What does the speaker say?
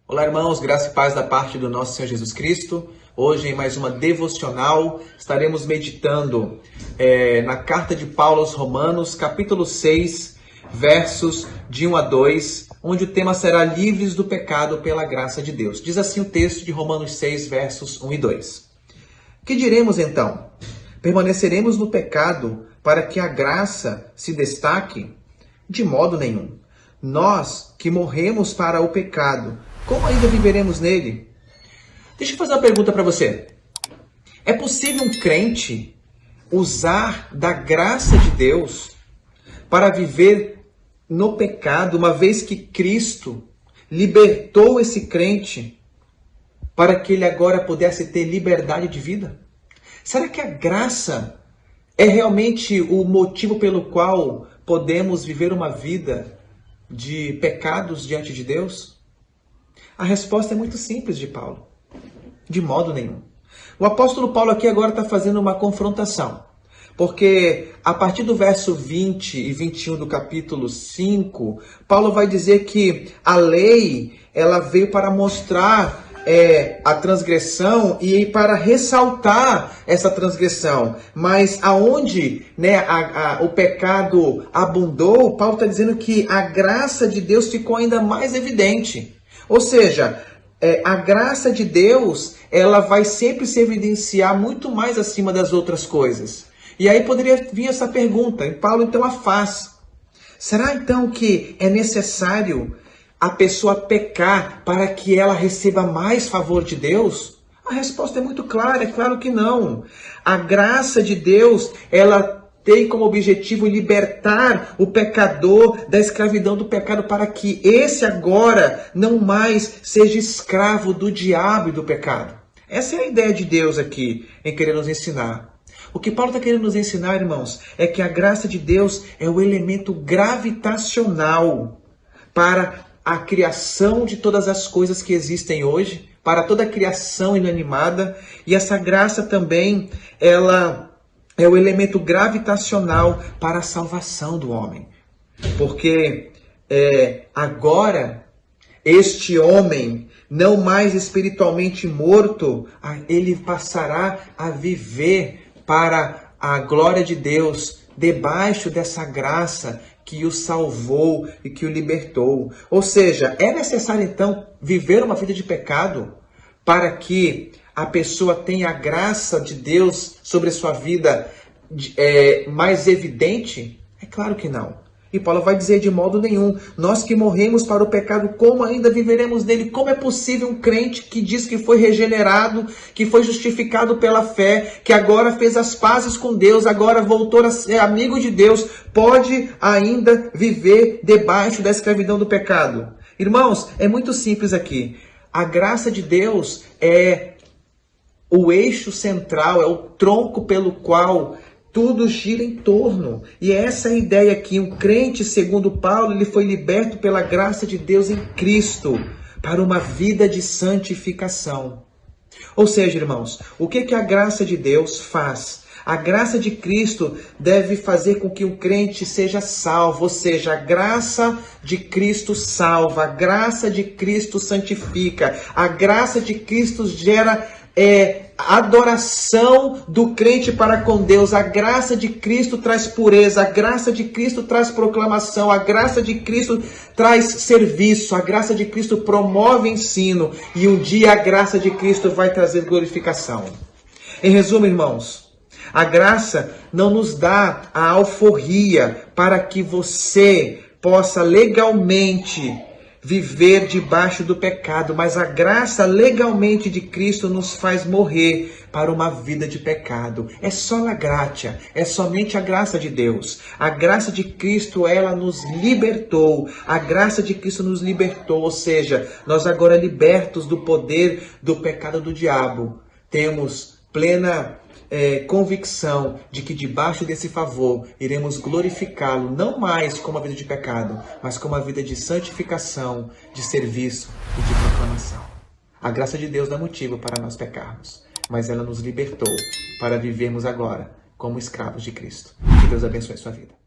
Olá, irmãos, graça e paz da parte do nosso Senhor Jesus Cristo. Hoje, em mais uma devocional, estaremos meditando na carta de Paulo aos Romanos, capítulo 6, versos de 1 a 2, onde o tema será livres do pecado pela graça de Deus. Diz assim o texto de Romanos 6, versos 1 e 2. Que diremos então? Permaneceremos no pecado para que a graça se destaque? De modo nenhum. Nós que morremos para o pecado, como ainda viveremos nele? Deixa eu fazer uma pergunta para você. É possível um crente usar da graça de Deus para viver no pecado, uma vez que Cristo libertou esse crente para que ele agora pudesse ter liberdade de vida? Será que a graça é realmente o motivo pelo qual podemos viver uma vida de pecados diante de Deus? A resposta é muito simples de Paulo. De modo nenhum. O apóstolo Paulo aqui agora está fazendo uma confrontação. Porque a partir do verso 20 e 21 do capítulo 5, Paulo vai dizer que a lei ela veio para mostrar a transgressão e para ressaltar essa transgressão. Mas aonde o pecado abundou, Paulo está dizendo que a graça de Deus ficou ainda mais evidente. Ou seja, a graça de Deus, ela vai sempre se evidenciar muito mais acima das outras coisas. E aí poderia vir essa pergunta, e Paulo então a faz. Será então que é necessário a pessoa pecar para que ela receba mais favor de Deus? A resposta é muito clara, é claro que não. A graça de Deus, ela tem como objetivo libertar o pecador da escravidão do pecado para que esse agora não mais seja escravo do diabo e do pecado. Essa é a ideia de Deus aqui em querer nos ensinar. O que Paulo está querendo nos ensinar, irmãos, é que a graça de Deus é o elemento gravitacional para a criação de todas as coisas que existem hoje, para toda a criação inanimada, e essa graça também, ela é o elemento gravitacional para a salvação do homem. Porque agora, este homem, não mais espiritualmente morto, ele passará a viver para a glória de Deus, debaixo dessa graça que o salvou e que o libertou. Ou seja, é necessário então viver uma vida de pecado para que a pessoa tenha a graça de Deus sobre a sua vida mais evidente? É claro que não. E Paulo vai dizer de modo nenhum. Nós que morremos para o pecado, como ainda viveremos nele? Como é possível um crente que diz que foi regenerado, que foi justificado pela fé, que agora fez as pazes com Deus, agora voltou a ser amigo de Deus, pode ainda viver debaixo da escravidão do pecado? Irmãos, é muito simples aqui. A graça de Deus é o eixo central, é o tronco pelo qual tudo gira em torno. E essa é a ideia aqui. Um crente, segundo Paulo, ele foi liberto pela graça de Deus em Cristo para uma vida de santificação. Ou seja, irmãos, o que a graça de Deus faz? A graça de Cristo deve fazer com que o crente seja salvo, ou seja, a graça de Cristo salva, a graça de Cristo santifica, a graça de Cristo gera adoração do crente para com Deus. A graça de Cristo traz pureza, a graça de Cristo traz proclamação, a graça de Cristo traz serviço, a graça de Cristo promove ensino, e um dia a graça de Cristo vai trazer glorificação. Em resumo, irmãos, a graça não nos dá a alforria para que você possa legalmente viver debaixo do pecado, mas a graça legalmente de Cristo nos faz morrer para uma vida de pecado. É só la gratia, é somente a graça de Deus. A graça de Cristo, ela nos libertou. A graça de Cristo nos libertou, ou seja, nós agora libertos do poder do pecado do diabo, temos plena convicção de que debaixo desse favor iremos glorificá-lo, não mais como uma vida de pecado, mas como uma vida de santificação, de serviço e de proclamação. A graça de Deus dá motivo para nós pecarmos, mas ela nos libertou para vivermos agora como escravos de Cristo. Que Deus abençoe a sua vida.